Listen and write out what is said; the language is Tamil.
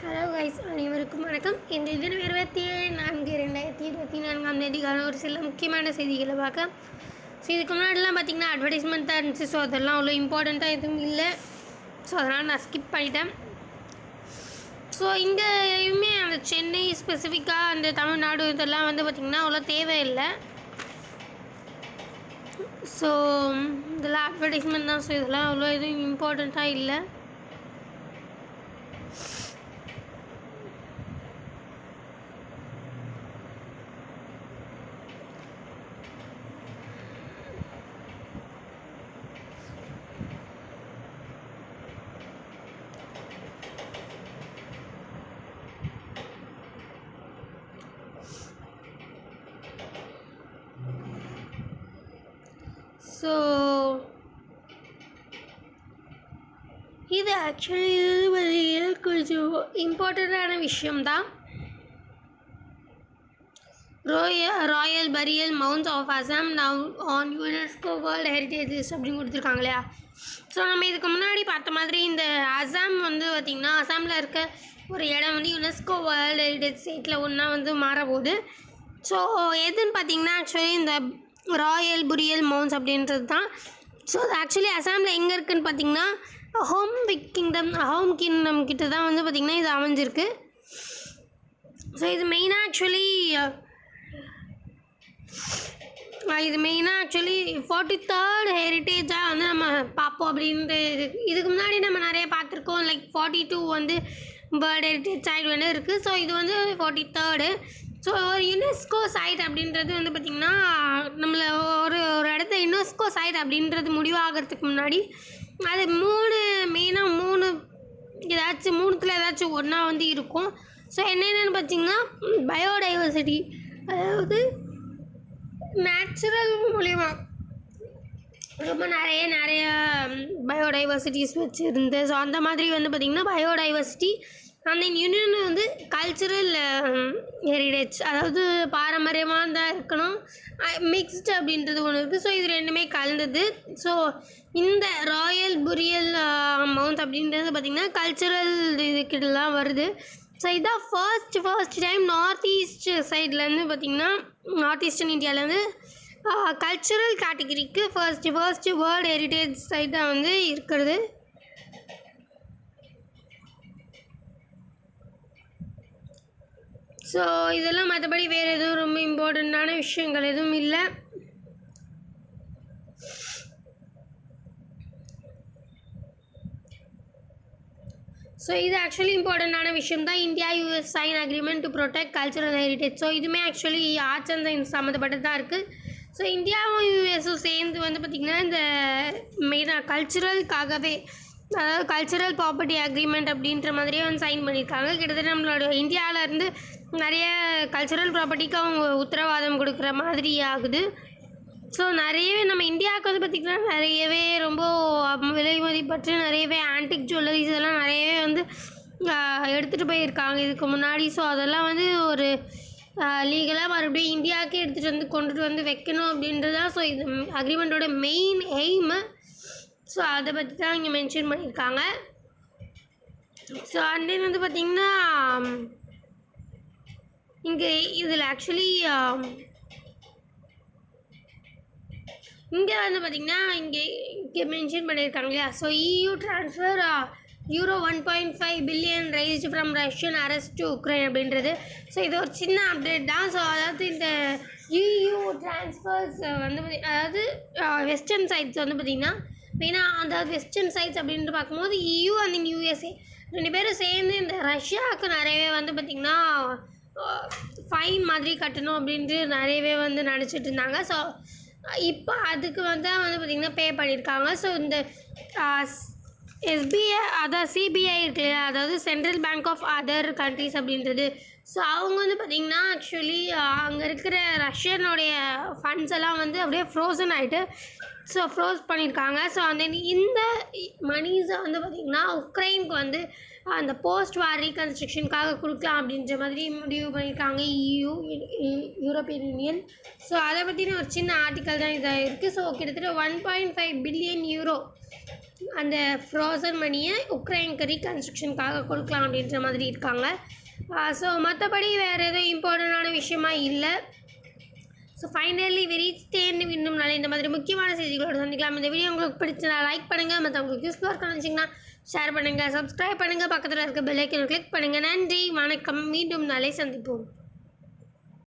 ஹலோ கைஸ், அனைவருக்கும் வணக்கம். இன்று தினம் 27/4/2024 ஒரு சில முக்கியமான செய்திகளை பார்க்கலாம். ஸோ இதுக்கு முன்னாடிலாம் பார்த்திங்கன்னா அட்வர்டைஸ்மெண்ட் தான் இருந்துச்சு. ஸோ அதெல்லாம் அவ்வளோ இம்பார்ட்டண்ட்டாக எதுவும் இல்லை. ஸோ அதனால் நான் ஸ்கிப் பண்ணிட்டேன். ஸோ இங்கேயுமே அந்த சென்னை ஸ்பெசிஃபிக்காக அந்த தமிழ்நாடு இதெல்லாம் வந்து பார்த்திங்கன்னா அவ்வளோ தேவையில்லை. ஸோ இதெல்லாம் அட்வர்டைஸ்மெண்ட் தான். ஸோ இதெல்லாம் அவ்வளோ எதுவும் இம்பார்ட்டண்ட்டாக இல்லை. ஸோ இது ஆக்சுவலி கொஞ்சம் இம்பார்ட்டண்ட்டான விஷயம்தான். Royal burial mounds of Assam now on UNESCO world heritage list அப்படின்னு கொடுத்துருக்காங்க இல்லையா. ஸோ நம்ம இதுக்கு முன்னாடி பார்த்த மாதிரி இந்த அசாம் வந்து பார்த்திங்கன்னா அசாமில் இருக்க ஒரு இடம் வந்து யுனெஸ்கோ வேர்ல்டு ஹெரிட்டேஜ் சைட்டில் ஒன்றா வந்து மாறப்போகுது. ஸோ எதுன்னு பார்த்திங்கன்னா ஆக்சுவலி இந்த ராயல் புரியல் மவுண்ட்ஸ் அப்படின்றது தான். ஸோ அது ஆக்சுவலி அசாமில் எங்கே இருக்குதுன்னு பார்த்திங்கன்னா ஹோம் கிங்டம் கிட்ட தான் வந்து பார்த்திங்கன்னா இது அமைஞ்சிருக்கு. ஸோ இது மெயினாக ஆக்சுவலி 43rd ஹெரிட்டேஜாக வந்து நம்ம பார்ப்போம் அப்படின்ட்டு. இதுக்கு முன்னாடி நம்ம நிறைய பார்த்துருக்கோம். லைக் 42 வந்து பேர்ட் ஹெரிட்டேஜ் சைட் வந்து இருக்குது. ஸோ இது வந்து 43rd. ஸோ ஒரு யுனெஸ்கோ சைட் அப்படின்றது வந்து பார்த்திங்கன்னா நம்மளை ஒரு இடத்த யுனெஸ்கோ சைட் அப்படின்றது முடிவாகிறதுக்கு முன்னாடி அது மெயினாக மூணுத்தில் ஏதாச்சும் ஒன்றா வந்து இருக்கும். ஸோ என்னென்னு பார்த்திங்கன்னா பயோடைவர்சிட்டி, அதாவது நேச்சுரல் மூலிமா ரொம்ப நிறைய பயோடைவர்சிட்டிஸ் வச்சுருந்து. ஸோ அந்த மாதிரி வந்து பார்த்திங்கன்னா பயோடைவர்சிட்டி அந்த யூனியன் வந்து கல்ச்சுரல் ஹெரிடேஜ், அதாவது பாரம்பரியமாக தான் இருக்கணும், மிக்ஸ்டு அப்படின்றது ஒன்று இருக்குது. ஸோ இது ரெண்டுமே கலந்தது. ஸோ இந்த ராயல் புரியல் மவுண்ட் அப்படின்றது பார்த்திங்கன்னா கல்ச்சுரல் இதுக்கிட்டலாம் வருது. ஸோ இதான் ஃபர்ஸ்ட் டைம் நார்த் ஈஸ்ட் சைட்லேருந்து பார்த்திங்கன்னா நார்த் ஈஸ்டர்ன் இந்தியாவிலேருந்து கல்ச்சுரல் கேட்டகிரிக்கு ஃபர்ஸ்ட் வேர்ல்டு ஹெரிட்டேஜ் சைட்டாக வந்து இருக்கிறது. ஸோ இதெல்லாம் மற்றபடி வேறு எதுவும் ரொம்ப இம்பார்ட்டண்ட்டான விஷயங்கள் எதுவும் இல்லை. ஸோ இது ஆக்சுவலி இம்பார்ட்டண்ட்டான விஷயம் தான். India US sign agreement to protect cultural heritage. So இதுவுமே ஆக்சுவலி ஆர்ட்ஸ் அண்ட் சயின்ஸ் சம்மந்தப்பட்டது தான் இருக்குது. ஸோ இந்தியாவும் யூஎஸும் சேர்ந்து வந்து பார்த்திங்கன்னா இந்த மெயினாக கல்ச்சுரலுக்காகவே, அதாவது கல்ச்சுரல் ப்ராப்பர்ட்டி அக்ரிமெண்ட் அப்படின்ற மாதிரியே வந்து சைன் பண்ணியிருக்காங்க. கிட்டத்தட்ட நம்மளோட இந்தியாவிலேருந்து நிறைய கல்ச்சுரல் ப்ராப்பர்ட்டிக்கு அவங்க உத்தரவாதம் கொடுக்குற மாதிரி ஆகுது. ஸோ நிறையவே நம்ம இந்தியாவுக்கு வந்து பார்த்திங்கன்னா நிறையவே ரொம்ப விலை மதிப்பற்று நிறையவே ஆன்டிக் ஜுவல்லரிஸ் இதெல்லாம் நிறையவே வந்து எடுத்துகிட்டு போயிருக்காங்க இதுக்கு முன்னாடி. ஸோ அதெல்லாம் வந்து ஒரு லீகலாக மறுபடியும் இந்தியாவுக்கே கொண்டுட்டு வந்து வைக்கணும் அப்படின்றது தான். ஸோ இது அக்ரிமெண்ட்டோட மெயின் எய்மு. ஸோ அதை பற்றி தான் இங்கே மென்ஷன் பண்ணியிருக்காங்க. ஸோ அண்ட் தென் வந்து பார்த்திங்கன்னா இங்கே இதில் ஆக்சுவலி இங்கே வந்து பார்த்திங்கன்னா இங்கே மென்ஷன் பண்ணியிருக்காங்க இல்லையா. So EU transfer euro 1.5 billion raised from Russian arrest to Ukraine அப்படின்றது. ஸோ இது ஒரு சின்ன அப்டேட் தான். ஸோ அதாவது இந்த EU ட்ரான்ஸ்ஃபர்ஸ் வந்து அதாவது வெஸ்டர்ன் சைட்ஸ் வந்து பார்த்திங்கன்னா மெயினாக அதாவது வெஸ்டர்ன் சைட்ஸ் அப்படின்ட்டு பார்க்கும்போது EU அண்ட் USA ரெண்டு பேரும் சேர்ந்து இந்த ரஷ்யாவுக்கு நிறையவே வந்து பார்த்திங்கன்னா ஃபைன் மாதிரி கட்டணும் அப்படின்ட்டு நிறையவே வந்து நினச்சிட்டு இருந்தாங்க. ஸோ இப்போ அதுக்கு வந்து பார்த்திங்கன்னா பே பண்ணியிருக்காங்க. ஸோ இந்த SBI அதாவது CBI இருக்கு இல்லையா, அதாவது central bank of other countries அப்படின்றது. ஸோ அவங்க வந்து பார்த்திங்கன்னா ஆக்சுவலி அங்கே இருக்கிற ரஷ்யனுடைய ஃபண்ட்ஸ் எல்லாம் வந்து அப்படியே ஃப்ரோசன் ஆகிட்டு ஸோ ஃப்ரோஸ் பண்ணியிருக்காங்க. ஸோ அந்த இந்த மணிஸை வந்து பார்த்திங்கன்னா உக்ரைனுக்கு வந்து அந்த போஸ்ட் வார் ரீகன்ஸ்ட்ரக்ஷனுக்காக கொடுக்கலாம் அப்படின்ற மாதிரி முடிவு பண்ணியிருக்காங்க யூரோப்பியன் யூனியன். ஸோ அதை பற்றின ஒரு சின்ன ஆர்டிக்கல் தான் இதாக இருக்குது. ஸோ கிட்டத்தட்ட 1.5 பில்லியன் யூரோ அந்த ஃப்ரோசன் மணியை உக்ரைனுக்கு ரீகன்ஸ்ட்ரக்ஷனுக்காக கொடுக்கலாம் அப்படின்ற மாதிரி இருக்காங்க. ஸோ மற்றபடி வேறு எதுவும் இம்பார்ட்டண்டான விஷயமா இல்லை. ஸோ ஃபைனலி தேர்ந்து இன்னும் நல்ல இந்த மாதிரி முக்கியமான செய்திகளோடு சந்திக்கலாம். இந்த வீடியோ உங்களுக்கு பிடிச்சா லைக் பண்ணுங்கள், மற்றவங்களுக்கு யூஸ்ஃபுல்லாக இருக்கணும்னு நினச்சிங்கன்னா ஷேர் பண்ணுங்கள், சப்ஸ்கிரைப் பண்ணுங்கள், பக்கத்தில் இருக்க பெல் ஐக்கனை கிளிக் பண்ணுங்கள். நன்றி, வணக்கம், மீண்டும் நாளை சந்திப்போம்.